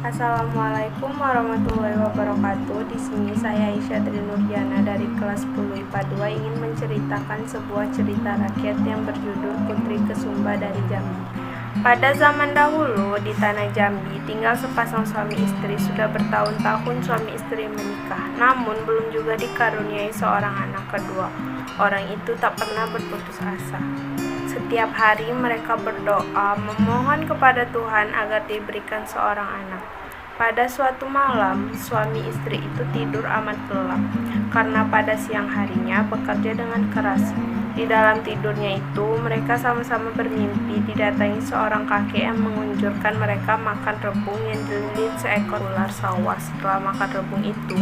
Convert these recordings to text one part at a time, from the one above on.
Assalamualaikum warahmatullahi wabarakatuh. Di sini saya Aisyah Tri Nurjana dari kelas 10 IPA 2 ingin menceritakan sebuah cerita rakyat yang berjudul Putri Kusumba dari Jambi. Pada zaman dahulu di tanah Jambi tinggal sepasang suami istri. Sudah bertahun-tahun suami istri menikah, namun belum juga dikaruniai seorang anak kedua. Orang itu tak pernah berputus asa. Setiap hari mereka berdoa memohon kepada Tuhan agar diberikan seorang anak. Pada suatu malam, suami istri itu tidur amat lelap karena pada siang harinya bekerja dengan keras. Di dalam tidurnya itu, mereka sama-sama bermimpi didatangi seorang kakek yang menganjurkan mereka makan rebung yang dililit seekor ular sawah. Setelah makan rebung itu,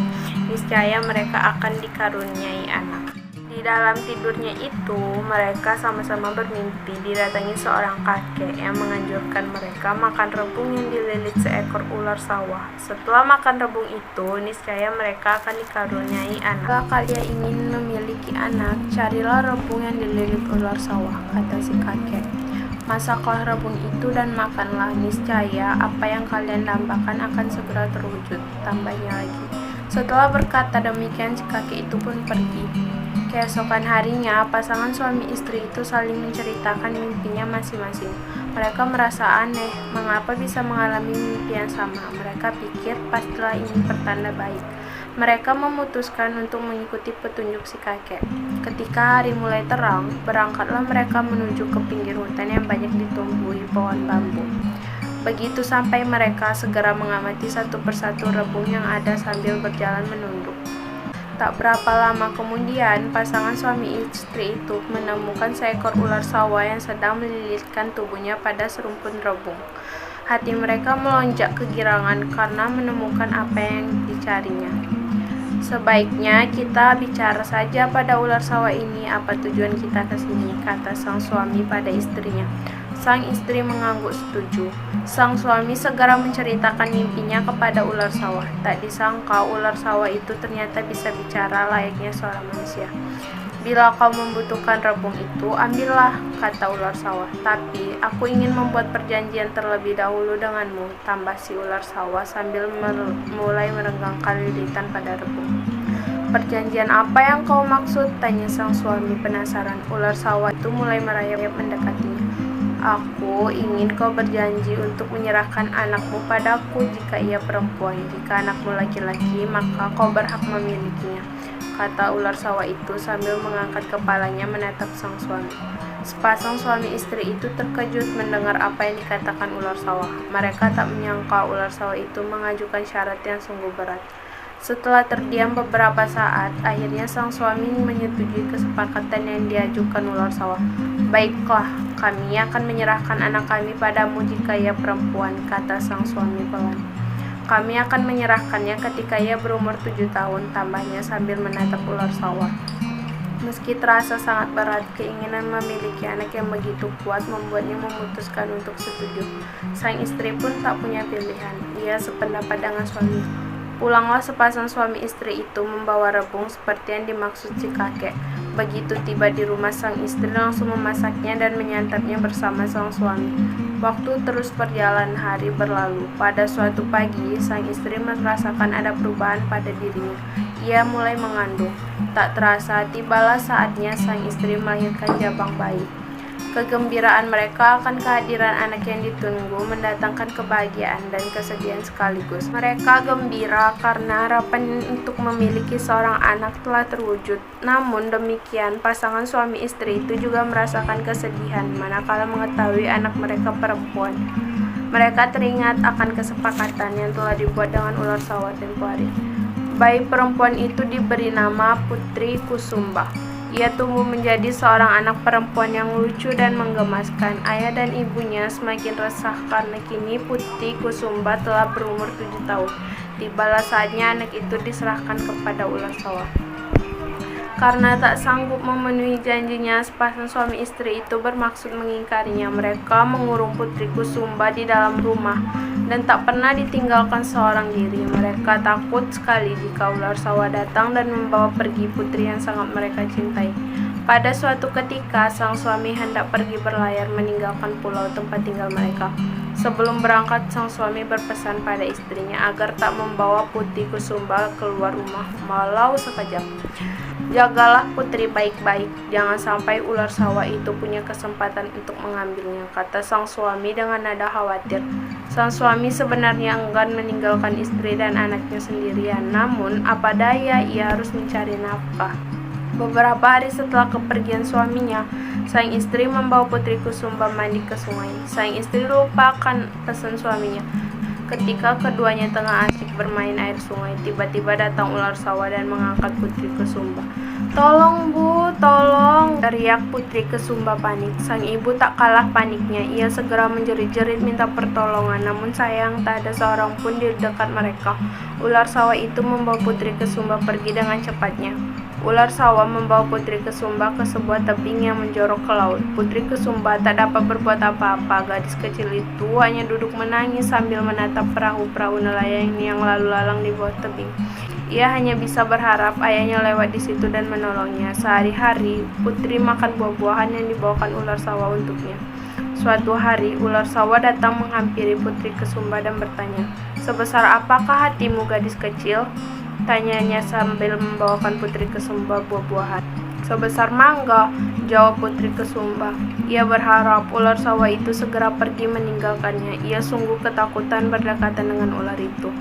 niscaya mereka akan dikaruniai anak. Di dalam tidurnya itu, mereka sama-sama bermimpi didatangi seorang kakek yang menganjurkan mereka makan rebung yang dililit seekor ular sawah. Setelah makan rebung itu, niscaya mereka akan dikaruniai anak. Jika kalian ingin memiliki anak, carilah rebung yang dililit ular sawah, kata si kakek. Masaklah rebung itu dan makanlah, niscaya apa yang kalian dambakan akan segera terwujud, tambahnya lagi. Setelah berkata demikian, si kakek itu pun pergi. Keesokan harinya, pasangan suami istri itu saling menceritakan mimpinya masing-masing. Mereka merasa aneh, mengapa bisa mengalami mimpi yang sama. Mereka pikir pastilah ini pertanda baik. Mereka memutuskan untuk mengikuti petunjuk si kakek. Ketika hari mulai terang, berangkatlah mereka menuju ke pinggir hutan yang banyak ditumbuhi pohon bambu. Begitu sampai, mereka segera mengamati satu persatu rebung yang ada sambil berjalan menunduk. Tak berapa lama kemudian, pasangan suami istri itu menemukan seekor ular sawah yang sedang melilitkan tubuhnya pada serumpun rebung. Hati mereka melonjak kegirangan karena menemukan apa yang dicarinya. Sebaiknya kita bicara saja pada ular sawah ini, apa tujuan kita ke sini, kata sang suami pada istrinya. Sang istri mengangguk setuju. Sang suami segera menceritakan mimpinya kepada ular sawah. Tak disangka ular sawah itu ternyata bisa bicara layaknya seorang manusia. Bila kau membutuhkan rebung itu, ambillah, kata ular sawah. Tapi aku ingin membuat perjanjian terlebih dahulu denganmu, tambah si ular sawah sambil mulai merenggangkan lilitan pada rebung. Perjanjian apa yang kau maksud? Tanya sang suami penasaran. Ular sawah itu mulai merayap mendekatinya. Aku ingin kau berjanji untuk menyerahkan anakmu padaku jika ia perempuan. Jika anakmu laki-laki, maka kau berhak memilikinya, kata ular sawah itu sambil mengangkat kepalanya menatap sang suami. Sepasang suami istri itu terkejut mendengar apa yang dikatakan ular sawah. Mereka tak menyangka ular sawah itu mengajukan syarat yang sungguh berat. Setelah terdiam beberapa saat, akhirnya sang suami menyetujui kesepakatan yang diajukan ular sawah. Baiklah, kami akan menyerahkan anak kami padamu jika ia perempuan, kata sang suami pelan. Kami akan menyerahkannya ketika ia berumur 7 tahun, tambahnya sambil menatap ular sawah. Meski terasa sangat berat, keinginan memiliki anak yang begitu kuat membuatnya memutuskan untuk setuju. Sang istri pun tak punya pilihan, ia sependapat dengan suami. Pulanglah sepasang suami istri itu membawa rebung seperti yang dimaksud si kakek. Begitu tiba di rumah, sang istri langsung memasaknya dan menyantapnya bersama sang suami. Waktu terus berjalan, hari berlalu. Pada suatu pagi, sang istri merasakan ada perubahan pada dirinya. Ia mulai mengandung. Tak terasa, tibalah saatnya sang istri melahirkan jabang bayi. Kegembiraan mereka akan kehadiran anak yang ditunggu mendatangkan kebahagiaan dan kesedihan sekaligus. Mereka gembira karena harapan untuk memiliki seorang anak telah terwujud. Namun demikian, pasangan suami istri itu juga merasakan kesedihan manakala mengetahui anak mereka perempuan. Mereka teringat akan kesepakatan yang telah dibuat dengan ular sawah tempo hari. Bayi perempuan itu diberi nama Putri Kusumba. Ia tumbuh menjadi seorang anak perempuan yang lucu dan menggemaskan. Ayah dan ibunya semakin resah karena kini Putri Kusumba telah berumur 7 tahun. Tibalah saatnya anak itu diserahkan kepada ular sawah. Karena tak sanggup memenuhi janjinya, sepasang suami istri itu bermaksud mengingkarinya. Mereka mengurung Putri Kusumba di dalam rumah dan tak pernah ditinggalkan seorang diri. Mereka takut sekali jika ular sawah datang dan membawa pergi putri yang sangat mereka cintai. Pada suatu ketika, sang suami hendak pergi berlayar meninggalkan pulau tempat tinggal mereka. Sebelum berangkat, sang suami berpesan pada istrinya agar tak membawa Putri Kusumba keluar rumah walau sekejap. Jagalah Putri baik-baik, jangan sampai ular sawah itu punya kesempatan untuk mengambilnya, kata sang suami dengan nada khawatir. Sang suami sebenarnya enggan meninggalkan istri dan anaknya sendirian, namun apa daya, ia harus mencari nafkah. Beberapa hari setelah kepergian suaminya, sang istri membawa Putri Kusumba mandi ke sungai. Sang istri lupa akan pesan suaminya. Ketika keduanya tengah asyik bermain air sungai, tiba-tiba datang ular sawah dan mengangkat Putri Kusumba. "Tolong Bu, tolong!" teriak Putri Kusumba panik. Sang ibu tak kalah paniknya. Ia segera menjerit-jerit minta pertolongan, namun sayang tak ada seorang pun di dekat mereka. Ular sawah itu membawa Putri Kusumba pergi dengan cepatnya. Ular sawah membawa Putri Kusumba ke sebuah tebing yang menjorok ke laut. Putri Kusumba tak dapat berbuat apa-apa. Gadis kecil itu hanya duduk menangis sambil menatap perahu-perahu nelayan yang lalu lalang di bawah tebing. Ia hanya bisa berharap ayahnya lewat di situ dan menolongnya. Sehari-hari, Putri makan buah-buahan yang dibawakan ular sawah untuknya. Suatu hari, ular sawah datang menghampiri Putri Kusumba dan bertanya, "Sebesar apakah hatimu, gadis kecil?" tanyanya sambil membawakan Putri Kusumba buah-buahan. "Sebesar mangga," jawab Putri Kusumba. Ia berharap ular sawah itu segera pergi meninggalkannya. Ia sungguh ketakutan berdekatan dengan ular itu.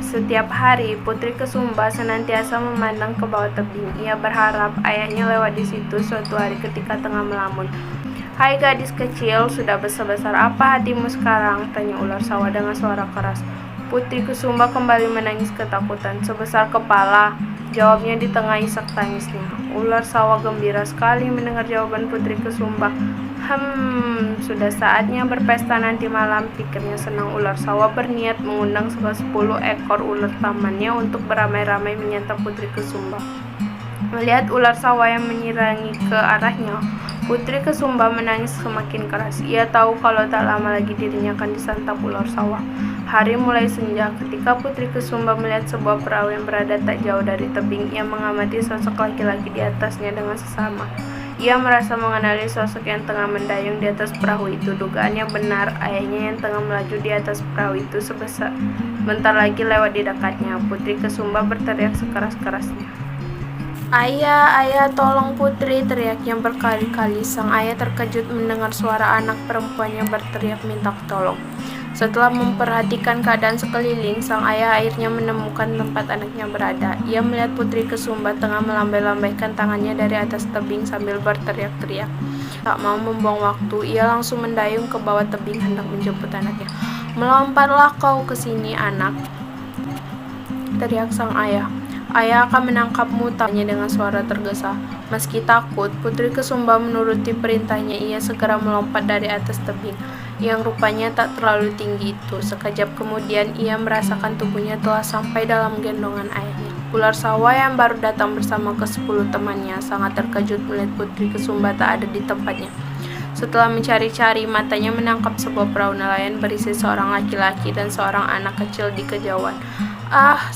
Setiap hari, Putri Kusumba senantiasa memandang ke bawah tebing. Ia berharap ayahnya lewat di situ suatu hari ketika tengah melamun. "Hai gadis kecil, sudah sebesar apa hatimu sekarang?" tanya ular sawah dengan suara keras. Putri Kusumba kembali menangis ketakutan. "Sebesar kepala," jawabnya di tengah isak tangisnya. Ular sawah gembira sekali mendengar jawaban Putri Kusumba. Sudah saatnya berpesta nanti malam," pikirnya senang. Ular sawah berniat mengundang 10 ekor ular tamannya untuk beramai-ramai menyantap Putri Kusumba. Melihat ular sawah yang menyerangi ke arahnya, Putri Kusumba menangis semakin keras. Ia tahu kalau tak lama lagi dirinya akan disantap ular sawah. Hari mulai senja. Ketika Putri Kusumba melihat sebuah perahu yang berada tak jauh dari tebing, ia mengamati sosok laki-laki di atasnya dengan sesama. Ia merasa mengenali sosok yang tengah mendayung di atas perahu itu. Dugaannya benar, ayahnya yang tengah melaju di atas perahu itu sebentar lagi lewat di dekatnya. Putri Kusumba berteriak sekeras-kerasnya. "Ayah, ayah, tolong Putri!" teriaknya berkali-kali. Sang ayah terkejut mendengar suara anak perempuannya berteriak minta tolong. Setelah memperhatikan keadaan sekeliling, sang ayah akhirnya menemukan tempat anaknya berada. Ia melihat Putri Kusumba tengah melambai-lambaikan tangannya dari atas tebing sambil berteriak-teriak. Tak mau membuang waktu, ia langsung mendayung ke bawah tebing hendak menjemput anaknya. "Melompatlah kau ke sini, anak!" teriak sang ayah. "Ayah akan menangkapmu," tanya dengan suara tergesa. Meski takut, Putri Kusumba menuruti perintahnya. Ia segera melompat dari atas tebing yang rupanya tak terlalu tinggi itu. Sekejap kemudian ia merasakan tubuhnya telah sampai dalam gendongan ayahnya. Ular sawah yang baru datang bersama ke-10 temannya sangat terkejut melihat Putri Kusumba tak ada di tempatnya. Setelah mencari-cari, matanya menangkap sebuah perahu nelayan berisi seorang laki-laki dan seorang anak kecil di kejauhan. "Ah,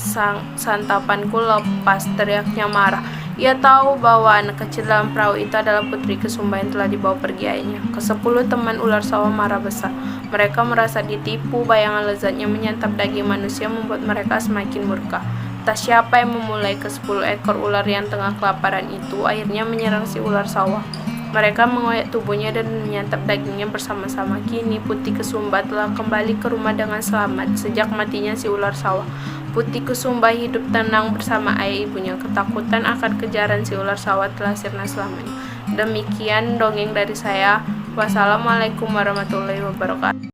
santapanku lepas!" teriaknya marah. Ia tahu bahwa anak kecil dalam perahu itu adalah Putri Kusumba yang telah dibawa pergi ayahnya. Ke-10 teman ular sawah marah besar. Mereka merasa ditipu. Bayangan lezatnya menyantap daging manusia membuat mereka semakin murka. Entah siapa yang memulai. Ke-10 ekor ular yang tengah kelaparan itu akhirnya menyerang si ular sawah. Mereka mengoyak tubuhnya dan menyantap dagingnya bersama-sama. Kini Putri Kusumba telah kembali ke rumah dengan selamat. Sejak matinya si ular sawah, Putri Kusumba hidup tenang bersama ayah ibunya. Ketakutan akan kejaran si ular sawah telah sirna selamanya. Demikian dongeng dari saya. Wassalamualaikum warahmatullahi wabarakatuh.